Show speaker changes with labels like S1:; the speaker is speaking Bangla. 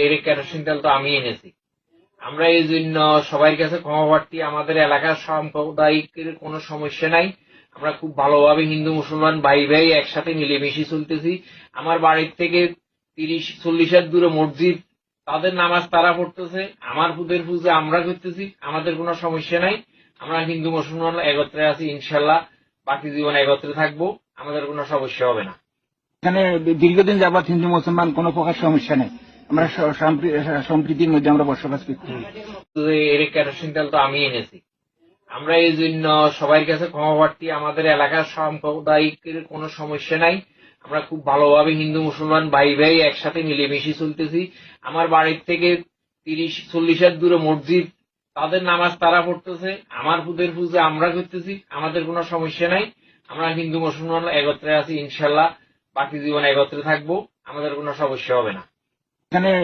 S1: এর কেরোসিন তেল তো আমি এনেছি। আমরা এই জন্য সবার কাছে ক্ষমা প্রার্থী। আমাদের এলাকার সাম্প্রদায়িকের কোনো সমস্যা নাই। আমরা খুব ভালোভাবে হিন্দু মুসলমান ভাই ভাই একসাথে মিলেমিশে চলতেছি। আমার বাড়ির থেকে 30-40 দূরে মসজিদ, তাদের নামাজ তারা পড়তেছে, আমার পুদের পূজা আমরা করতেছি। আমাদের কোনো সমস্যা নাই। আমরা হিন্দু মুসলমান একত্রে আছি, ইনশাল্লাহ বাকি জীবন একত্রে থাকবো। আমাদের কোনো সমস্যা হবে না।
S2: এখানে দীর্ঘদিন যাবৎ হিন্দু মুসলমান কোনো প্রকার সমস্যা নেই। আমরা সম্প্রীতির মধ্যে আমরা বসবাস করছি।
S1: এর কেরোসিন তেল তো আমি এনেছি। আমরা এই জন্য সবার কাছে ক্ষমা প্রার্থী। আমাদের এলাকার সাম্প্রদায়িকের কোনো সমস্যা নাই। আমরা খুব ভালোভাবে হিন্দু মুসলমান ভাই ভাই একসাথে মিলেমিশে চলতেছি। আমার বাড়ির থেকে 30-40 দূরে মসজিদ, তাদের নামাজ তারা পড়তেছে, আমার পুদের পূজা আমরা করতেছি। আমাদের কোনো সমস্যা নাই। আমরা হিন্দু মুসলমান একত্রে আছি, ইনশাল্লাহ বাকি জীবন একত্রে থাকবো। আমাদের কোনো সমস্যা হবে না।
S2: এখানে